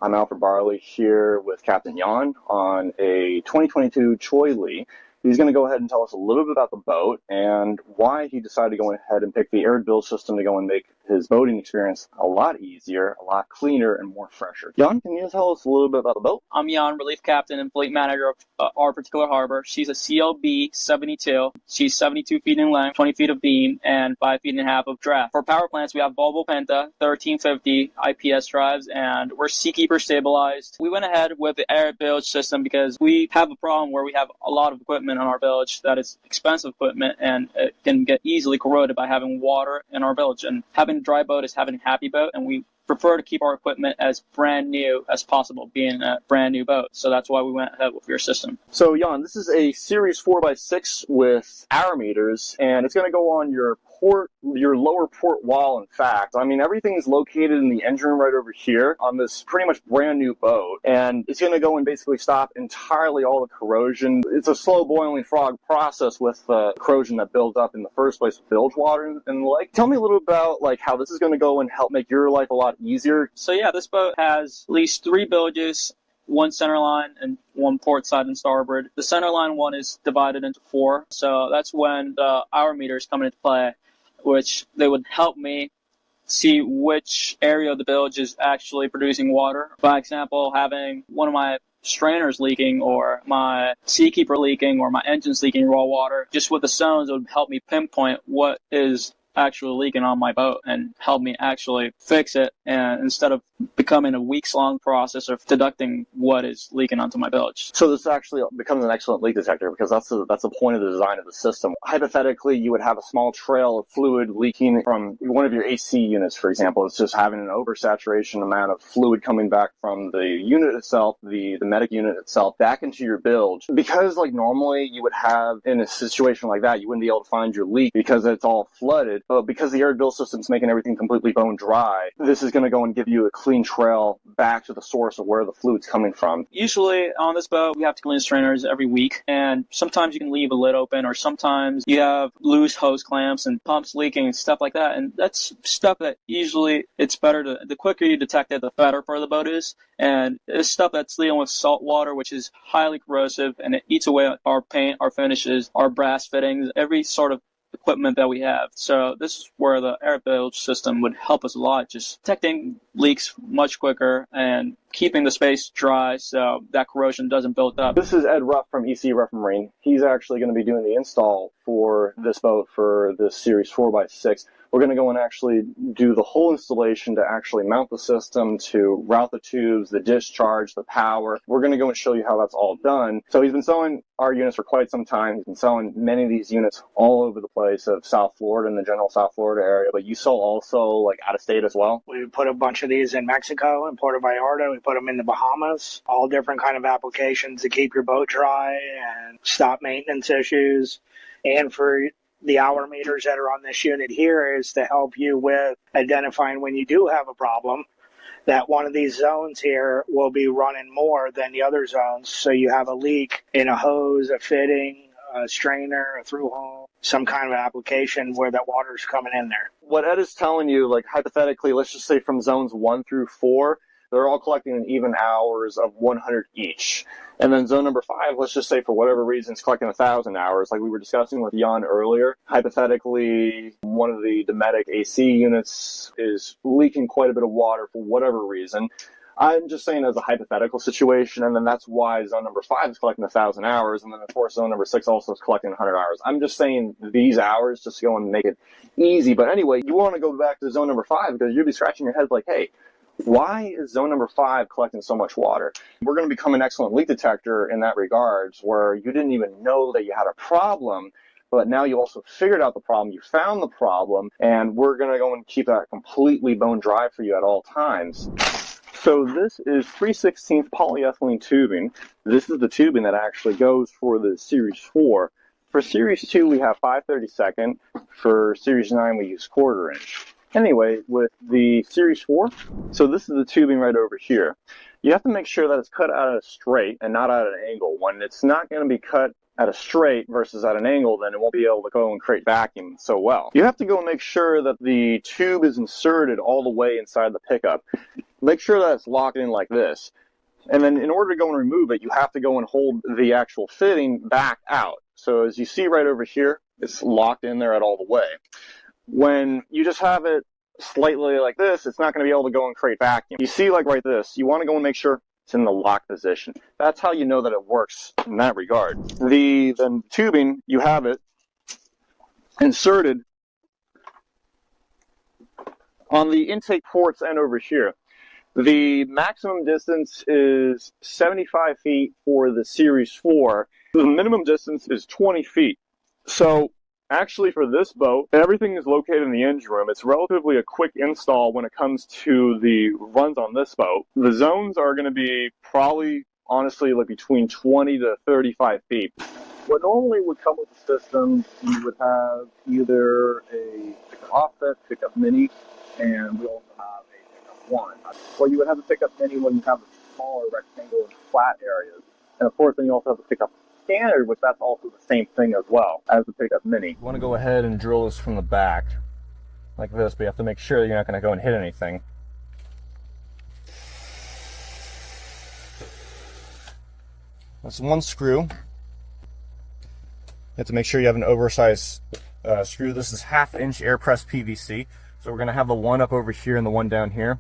I'm Alfred Barley here with Captain Jan on a 2022 Choi Lee. He's going to go ahead and tell us a little bit about the boat and why he decided to go ahead and pick the Arid Bilge system to go and make his boating experience a lot easier, a lot cleaner, and more fresher. Jan, can you tell us a little bit about the boat? I'm Yacht, relief captain and fleet manager of our particular harbor. She's a CLB 72. She's 72 feet in length, 20 feet of beam, and 5.5 feet of draft. For power plants, we have Volvo Penta 1350 IPS drives, and we're Seakeeper stabilized. We went ahead with the Arid Bilge system because we have a problem where we have a lot of equipment on our bilge that is expensive equipment, and it can get easily corroded by having water in our bilge. And having a dry boat is having a happy boat, and we prefer to keep our equipment as brand new as possible, being a brand new boat. So that's why we went ahead with your system. So Jan, this is a Series 4x6 with hour meters, and it's going to go on your lower port wall. In fact, I mean, everything is located in the engine room right over here on this pretty much brand new boat, and it's going to go and basically stop entirely all the corrosion. It's a slow boiling frog process with corrosion that builds up in the first place with bilge water in the lake. Tell me a little about like how this is going to go and help make your life a lot easier. So yeah, this boat has at least 3 bilges, 1 center line, and 1 port side and starboard. The center line one is divided into 4, so that's when the hour meters come into play, which they would help me see which area of the bilge is actually producing water. By example, having one of my strainers leaking or my Seakeeper leaking or my engine's leaking raw water, just with the zones, it would help me pinpoint what is actually leaking on my boat and help me actually fix it, and instead of becoming a weeks-long process of deducting what is leaking onto my bilge. So this actually becomes an excellent leak detector because that's the point of the design of the system. Hypothetically, you would have a small trail of fluid leaking from one of your AC units, for example. It's just having an oversaturation amount of fluid coming back from the unit itself, the medic unit itself, back into your bilge. Because like normally you would have in a situation like that, you wouldn't be able to find your leak because it's all flooded. But because the Arid Bilge system's making everything completely bone dry, this is going to go and give you a clean trail back to the source of where the fluid's coming from. Usually on this boat, we have to clean strainers every week, and sometimes you can leave a lid open, or sometimes you have loose hose clamps and pumps leaking and stuff like that. And that's stuff that usually it's better to, the quicker you detect it, the better for the boat is. And it's stuff that's dealing with salt water, which is highly corrosive, and it eats away at our paint, our finishes, our brass fittings, every sort of equipment that we have. So this is where the Arid Bilge system would help us a lot, just detecting leaks much quicker and keeping the space dry so that corrosion doesn't build up. This is Ed Ruff from Ruff Marine. He's actually going to be doing the install for this boat for this Series 4x6. We're going to go and actually do the whole installation to actually mount the system, to route the tubes, the discharge, the power. We're going to go and show you how that's all done. So he's been selling our units for quite some time. He's been selling many of these units all over the place of South Florida and the general South Florida area. But you sell also like out of state as well? We put a bunch of these in Mexico and Puerto Vallarta. We put them in the Bahamas. All different kind of applications to keep your boat dry and stop maintenance issues. And for the hour meters that are on this unit here is to help you with identifying when you do have a problem, that one of these zones here will be running more than the other zones. So you have a leak in a hose, a fitting, a strainer, a through hole, some kind of application where that water's coming in there. What Ed is telling you, like hypothetically, let's just say from zones 1 through 4, they're all collecting an even hours of 100 each. And then zone number 5, let's just say for whatever reason, it's collecting 1,000 hours. Like we were discussing with Jan earlier, hypothetically, one of the Dometic AC units is leaking quite a bit of water for whatever reason. I'm just saying as a hypothetical situation, and then that's why zone number 5 is collecting 1,000 hours, and then of course zone number 6 also is collecting 100 hours. I'm just saying these hours just to go and make it easy. But anyway, you want to go back to zone number 5 because you'll be scratching your head like, hey, why is zone number 5 collecting so much water? We're going to become an excellent leak detector in that regards, where you didn't even know that you had a problem, but now you also figured out the problem, you found the problem, and we're going to go and keep that completely bone dry for you at all times. So this is 3/16 polyethylene tubing. This is the tubing that actually goes for the Series 4. For Series 2, we have 5/32. For Series 9, we use 1/4 inch. Anyway, with the Series 4, so this is the tubing right over here. You have to make sure that it's cut out at a straight and not at an angle. When it's not going to be cut at a straight versus at an angle, then it won't be able to go and create vacuum so well. You have to go and make sure that the tube is inserted all the way inside the pickup. make sure that it's locked in like this. And then in order to go and remove it, you have to go and hold the actual fitting back out. So as you see right over here, it's locked in there at all the way. When you just have it slightly like this, it's not going to be able to go and create vacuum. You see like right this, you want to go and make sure it's in the lock position. That's how you know that it works in that regard. The tubing, you have it inserted on the intake ports end over here. The maximum distance is 75 feet for the Series 4. The minimum distance is 20 feet. So actually for this boat, everything is located in the engine room. It's relatively a quick install when it comes to the runs on this boat. The zones are going to be probably, honestly, like between 20 to 35 feet. What normally would come with the system, you would have either a pickup offset, pickup mini, and we also have a pickup one. Well, you would have a pickup mini when you have the smaller rectangular flat areas. And of course, then you also have the pickup standard, which that's also the same thing as well as the pickup mini. You want to go ahead and drill this from the back like this, but you have to make sure that you're not going to go and hit anything. That's one screw. You have to make sure you have an oversized screw. This is 1/2 inch air press PVC. So we're going to have the one up over here and the one down here.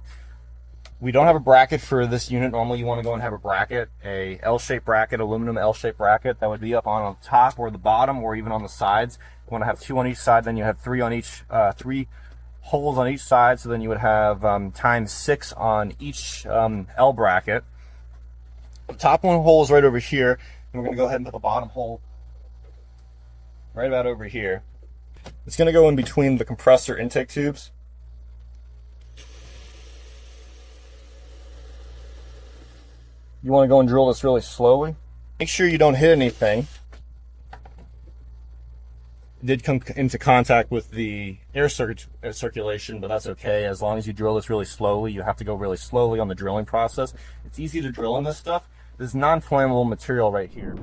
We don't have a bracket for this unit. Normally you want to go and have a bracket, a L-shaped bracket, aluminum L-shaped bracket that would be up on the top or the bottom or even on the sides. You want to have 2 on each side, then you have 3 on each, 3 holes on each side. So then you would have times 6 on each L bracket. The top one hole is right over here, and we're going to go ahead and put the bottom hole right about over here. It's going to go in between the compressor intake tubes. You want to go and drill this really slowly. Make sure you don't hit anything. It did come into contact with the air circulation, but that's okay. As long as you drill this really slowly, you have to go really slowly on the drilling process. It's easy to drill in this stuff. This is non-flammable material right here.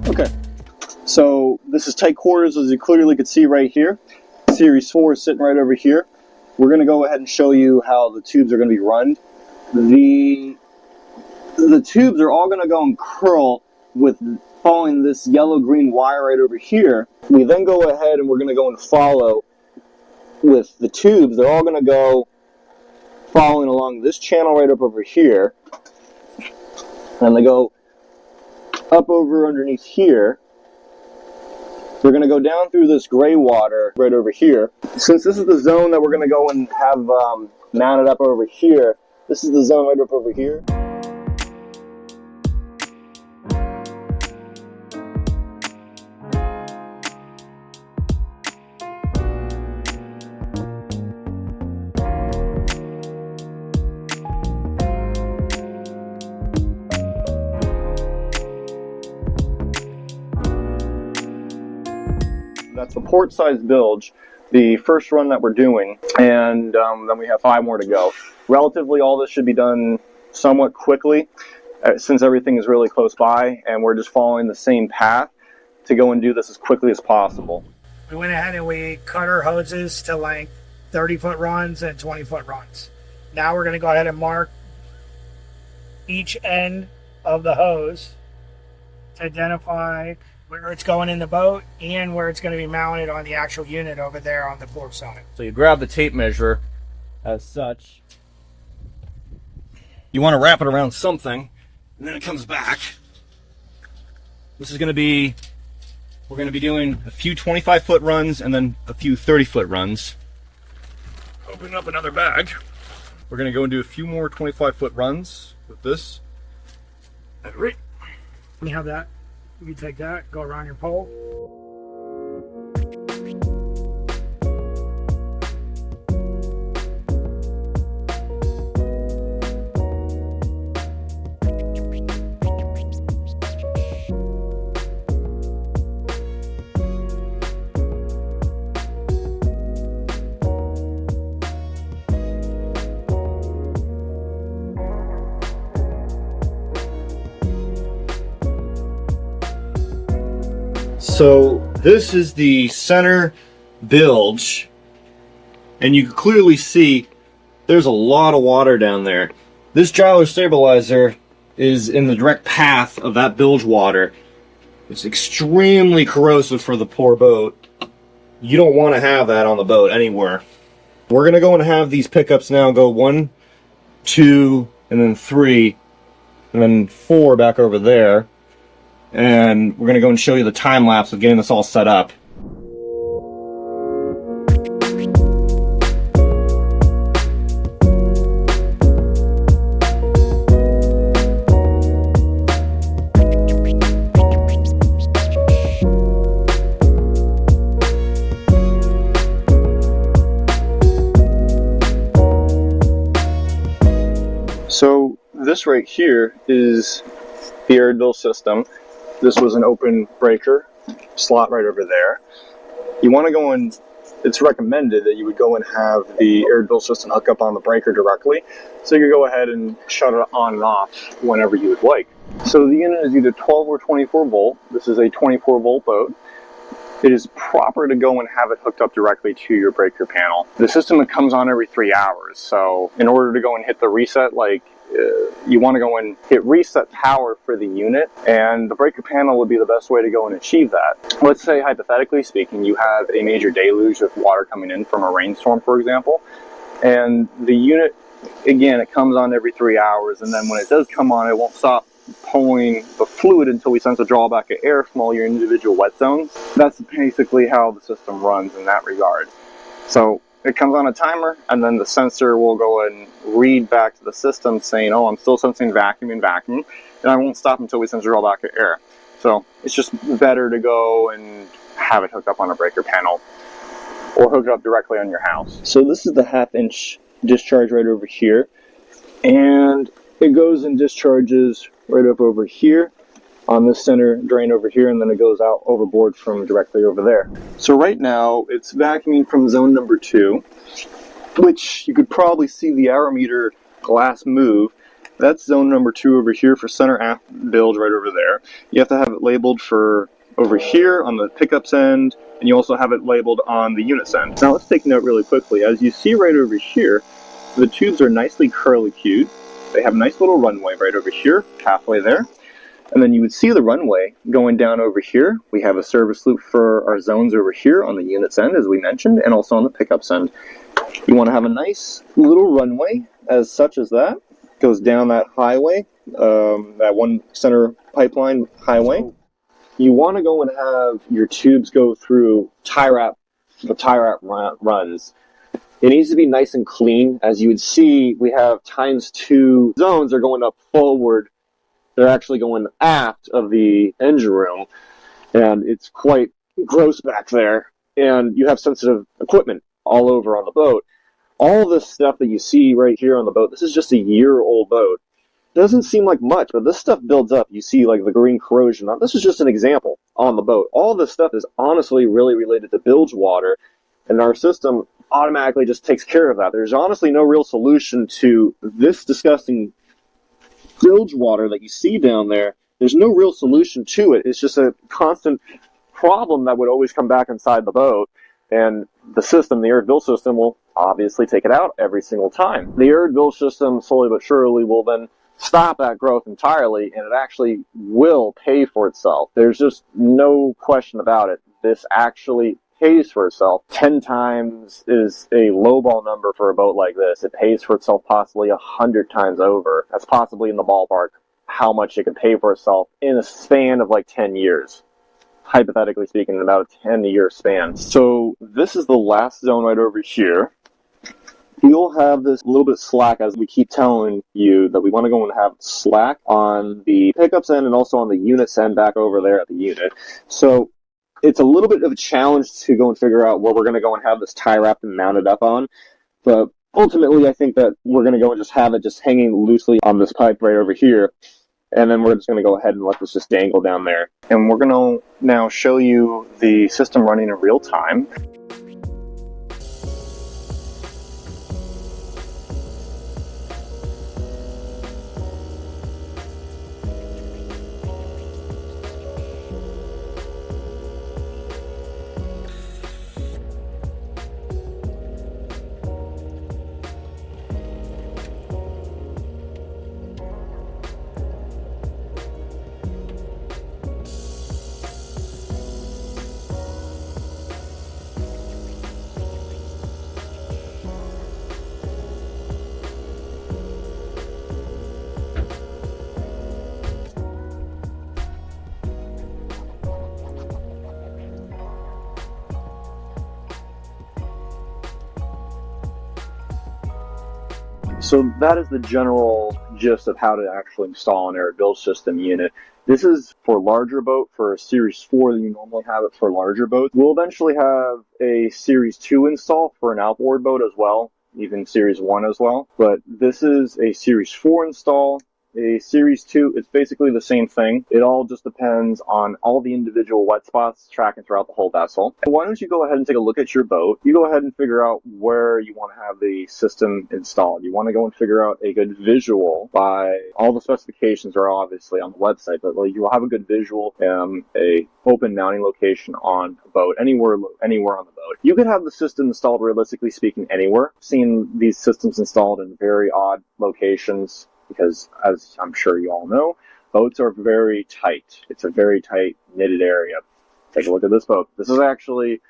Okay, so this is tight quarters, as you clearly could see right here. Series 4 is sitting right over here. We're going to go ahead and show you how the tubes are going to be run. The tubes are all going to go and curl with following this yellow-green wire right over here. We then go ahead and we're going to go and follow with the tubes. They're all going to go following along this channel right up over here. And they go up over underneath here. We're going to go down through this gray water right over here. Since this is the zone that we're going to go and have mounted up over here, this is the zone right up over here. That's the port size bilge, the first run that we're doing, and then we have 5 more to go. Relatively, all this should be done somewhat quickly, since everything is really close by, and we're just following the same path to go and do this as quickly as possible. We went ahead and we cut our hoses to length 30-foot runs and 20-foot runs. Now we're going to go ahead and mark each end of the hose to identify where it's going in the boat and where it's going to be mounted on the actual unit over there on the port side. So you grab the tape measure as such. You want to wrap it around something, and then it comes back. This is going to be, we're going to be doing a few 25-foot runs and then a few 30-foot runs. Open up another bag. We're going to go and do a few more 25-foot runs with this. All right. You have that. You take that, go around your pole. So this is the center bilge, and you can clearly see there's a lot of water down there. This gyro stabilizer is in the direct path of that bilge water. It's extremely corrosive for the poor boat. You don't want to have that on the boat anywhere. We're going to go and have these pickups now go 1, 2, and then 3, and then 4 back over there. And we're going to go and show you the time lapse of getting this all set up. So this right here is the Arid Bilge system. This was an open breaker slot right over there. You want to go and it's recommended that you would go and have the Arid Bilge system hook up on the breaker directly, so you can go ahead and shut it on and off whenever you would like. So the unit is either 12 or 24 volt. This is a 24 volt boat. It is proper to go and have it hooked up directly to your breaker panel. The system comes on every 3 hours, so in order to go and hit the reset, you want to go and hit reset power for the unit, and the breaker panel would be the best way to go and achieve that. Let's say, hypothetically speaking, you have a major deluge of water coming in from a rainstorm, for example, and the unit, again, it comes on every 3 hours, and then when it does come on, it won't stop pulling the fluid until we sense a drawback of air from all your individual wet zones. That's basically how the system runs in that regard. So it comes on a timer, and then the sensor will go and read back to the system saying, oh, I'm still sensing vacuum, and I won't stop until we sense a drawback of air. So it's just better to go and have it hooked up on a breaker panel or hook it up directly on your house. So this is the 1/2 inch discharge right over here, and it goes and discharges right up over here on this center drain over here, and then it goes out overboard from directly over there. So right now it's vacuuming from zone number 2, which you could probably see the hour meter glass move. That's zone number 2 over here for center aft bilge right over there. You have to have it labeled for over here on the pickups end, and you also have it labeled on the units end. Now let's take note really quickly. As you see right over here, the tubes are nicely curlicued. They have a nice little runway right over here, halfway there. And then you would see the runway going down over here. We have a service loop for our zones over here on the units end, as we mentioned, and also on the pickups end. You want to have a nice little runway as such as that. Goes down that highway, that one center pipeline highway. You want to go and have your tubes go through the tie wrap runs. It needs to be nice and clean. As you would see, we have ×2 zones are going up forward. They're actually going aft of the engine room, and it's quite gross back there. And you have sensitive equipment all over on the boat. All this stuff that you see right here on the boat, this is just a year-old boat. It doesn't seem like much, but this stuff builds up. You see like the green corrosion. This is just an example on the boat. All this stuff is honestly really related to bilge water, and our system automatically just takes care of that. There's honestly no real solution to this disgusting bilge water that you see down there. There's no real solution to it. It's just a constant problem that would always come back inside the boat, and the system, the Arid Bilge system, will obviously take it out every single time. The Arid Bilge system, slowly but surely, will then stop that growth entirely, and it actually will pay for itself. There's just no question about it. This actually pays for itself. 10 times is a lowball number for a boat like this. It pays for itself possibly 100 times over. That's possibly in the ballpark how much it could pay for itself in a span of like 10 years. Hypothetically speaking, in about a 10-year span. So this is the last zone right over here. You'll have this little bit of slack, as we keep telling you that we want to go and have slack on the pickups end and also on the units end back over there at the unit. So it's a little bit of a challenge to go and figure out where we're going to go and have this tie wrapped and mounted up on. But ultimately, I think that we're going to go and just have it just hanging loosely on this pipe right over here. And then we're just going to go ahead and let this just dangle down there. And we're going to now show you the system running in real time. So that is the general gist of how to actually install an Arid Bilge System unit. This is for larger boat, for a Series 4 that you normally have it for larger boats. We'll eventually have a Series 2 install for an outboard boat as well, even Series 1 as well. But this is a Series 4 install. A Series 2, it's basically the same thing. It all just depends on all the individual wet spots tracking throughout the whole vessel. And why don't you go ahead and take a look at your boat. You go ahead and figure out where you want to have the system installed. You want to go and figure out a good visual by all the specifications are obviously on the website, but you'll have a good visual, a open mounting location on a boat, anywhere on the boat. You could have the system installed, realistically speaking, anywhere. I've seen these systems installed in very odd locations, because, as I'm sure you all know, boats are very tight. It's a very tight, knitted area. Take a look at this boat. This is actually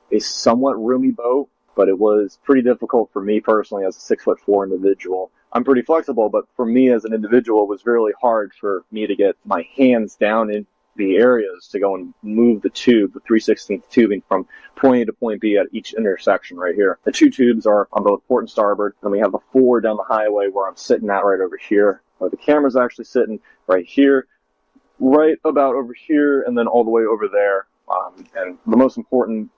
a somewhat roomy boat, but it was pretty difficult for me personally as a 6'4" individual. I'm pretty flexible, but for me as an individual, it was really hard for me to get my hands down in the areas to go and move the tube, the 3/16 tubing from point A to point B at each intersection right here. The 2 tubes are on both port and starboard, and we have the 4 down the highway where I'm sitting at right over here, where the camera's actually sitting right here, right about over here, and then all the way over there. And the most important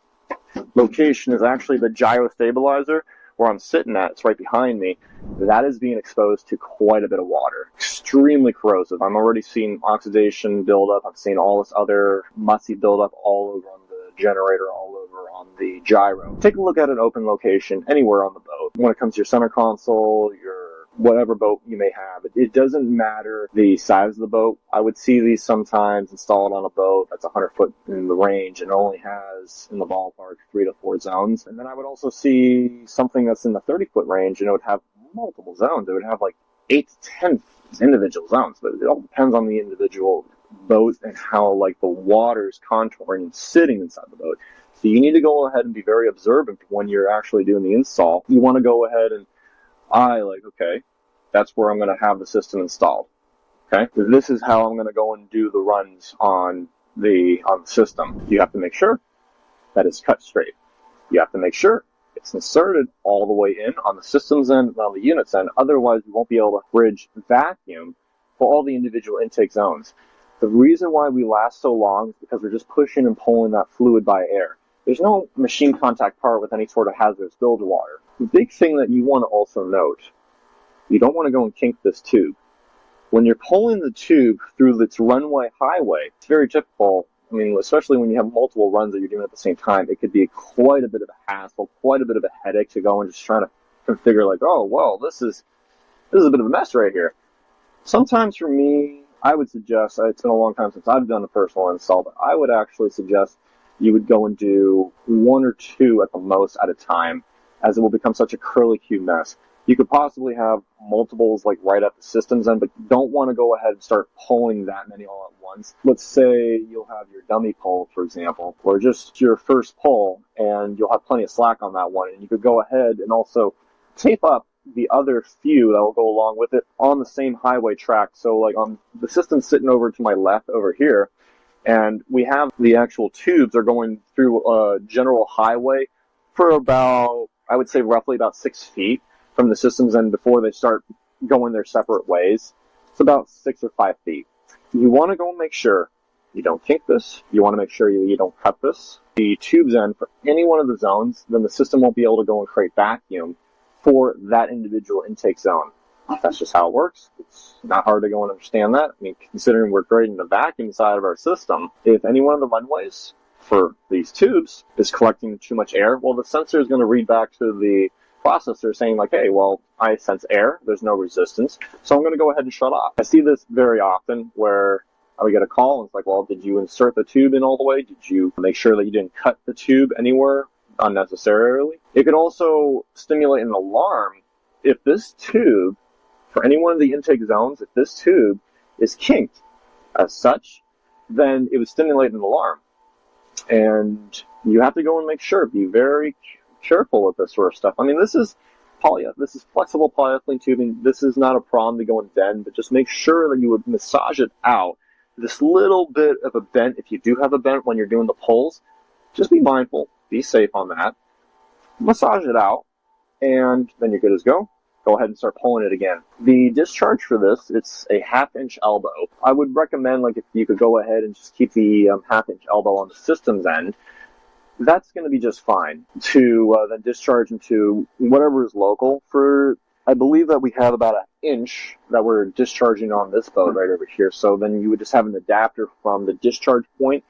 location is actually the gyro stabilizer, where I'm sitting at. It's right behind me. That is being exposed to quite a bit of water. Extremely corrosive. I'm already seeing oxidation build up. I'm seeing all this other mussy build up all over on the generator, all over on the gyro. Take a look at an open location anywhere on the boat. When it comes to your center console, your whatever boat you may have, it doesn't matter the size of the boat. I would see these sometimes installed on a boat that's 100 foot in the range and only has, in the ballpark, 3 to 4 zones. And then I would also see something that's in the 30-foot range, and it would have multiple zones. It would have like 8 to 10 individual zones, but it all depends on the individual boat and how like the water's contouring and sitting inside the boat. So you need to go ahead and be very observant when you're actually doing the install. You want to go ahead and okay, that's where I'm going to have the system installed. Okay, this is how I'm going to go and do the runs on the system. You have to make sure that it's cut straight. You have to make sure it's inserted all the way in on the system's end and on the unit's end. Otherwise, you won't be able to bridge vacuum for all the individual intake zones. The reason why we last so long is because we're just pushing and pulling that fluid by air. There's no machine contact part with any sort of hazardous bilge water. The big thing that you want to also note, you don't want to go and kink this tube. When you're pulling the tube through its runway highway, it's very typical. I mean, especially when you have multiple runs that you're doing at the same time, it could be quite a bit of a hassle, quite a bit of a headache to go and just trying to configure like, oh, well, this is a bit of a mess right here. Sometimes for me, I would suggest, it's been a long time since I've done a personal install, but I would actually suggest you would go and do 1 or 2 at the most at a time, as it will become such a curly-Q mess. You could possibly have multiples like right at the system's end, but you don't want to go ahead and start pulling that many all at once. Let's say you'll have your dummy pull, for example, or just your first pull, and you'll have plenty of slack on that one, and you could go ahead and also tape up the other few that will go along with it on the same highway track. So like on the system sitting over to my left over here, and we have the actual tubes are going through a general highway for about, I would say roughly about 6 feet from the system's end before they start going their separate ways. It's about 6 or 5 feet. You want to go and make sure you don't kink this. You want to make sure you don't cut this. The tube's end for any one of the zones, then the system won't be able to go and create vacuum for that individual intake zone. That's just how it works. It's not hard to go and understand that. I mean, considering we're creating the vacuum side of our system, if any one of the runways for these tubes is collecting too much air, well, the sensor is going to read back to the processor saying like, hey, well, I sense air, there's no resistance, so I'm going to go ahead and shut off. I see this very often where I would get a call and it's like, well, did you insert the tube in all the way? Did you make sure that you didn't cut the tube anywhere unnecessarily? It could also stimulate an alarm if this tube, for any one of the intake zones, if this tube is kinked as such, then it would stimulate an alarm. And you have to go and make sure, be very careful with this sort of stuff. I mean, this is flexible polyethylene tubing. This is not a problem to go and bend, but just make sure that you would massage it out. This little bit of a bent, if you do have a bent when you're doing the pulls, just be mindful, be safe on that. Massage it out, and then you're good as go. go ahead and start pulling it again. The discharge for this, it's a 1/2-inch elbow. I would recommend, like, if you could go ahead and just keep the 1/2-inch elbow on the system's end, that's going to be just fine to then discharge into whatever is local. For, I believe that we have about 1 inch that we're discharging on this boat right over here. So then you would just have an adapter from the discharge point.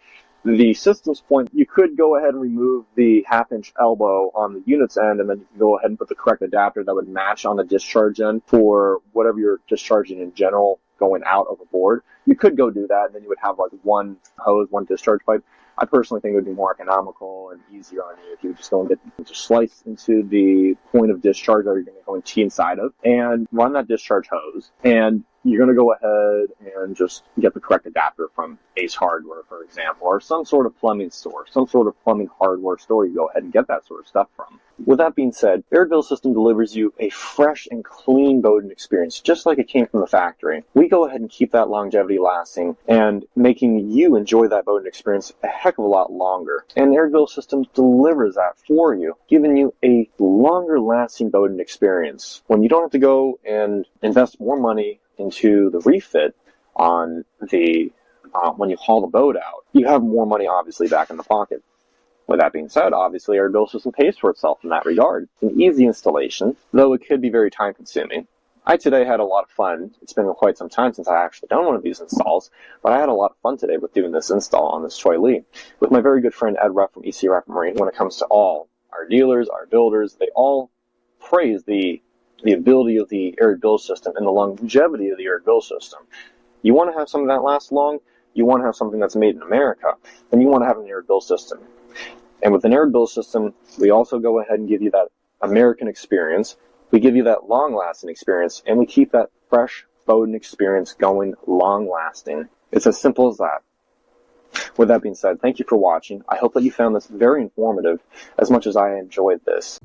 The systems point, you could go ahead and remove the 1/2-inch elbow on the unit's end, and then you can go ahead and put the correct adapter that would match on the discharge end for whatever you're discharging in general going out of a board. You could go do that, and then you would have like one hose, one discharge pipe. I personally think it would be more economical and easier on you if you would just go and just slice into the point of discharge that you're going to go and tee inside of and run that discharge hose. And you're going to go ahead and just get the correct adapter from Ace Hardware, for example, or some sort of plumbing store, some sort of plumbing hardware store. You go ahead and get that sort of stuff from. With that being said, Arid Bilge System delivers you a fresh and clean boating experience, just like it came from the factory. We go ahead and keep that longevity lasting and making you enjoy that boating experience a heck of a lot longer. And Arid Bilge Systems delivers that for you, giving you a longer lasting boating experience when you don't have to go and invest more money into the refit on the when you haul the boat out. You have more money obviously back in the pocket. With that being said, obviously Arid Bilge System pays for itself in that regard. It's an easy installation, though it could be very time consuming. I today had a lot of fun. It's been quite some time since I actually done one of these installs, but I had a lot of fun today with doing this install on this Toy Lee with my very good friend Ed Ruff from Ruff Marine. When it comes to all our dealers, our builders, they all praise the ability of the Arid Bilge System and the longevity of the Arid Bilge System. You want to have something that lasts long, you want to have something that's made in America, and you want to have an Arid Bilge System. And with an Arid Bilge System, we also go ahead and give you that American experience, we give you that long-lasting experience, and we keep that fresh boating experience going long-lasting. It's as simple as that. With that being said, thank you for watching. I hope that you found this very informative as much as I enjoyed this.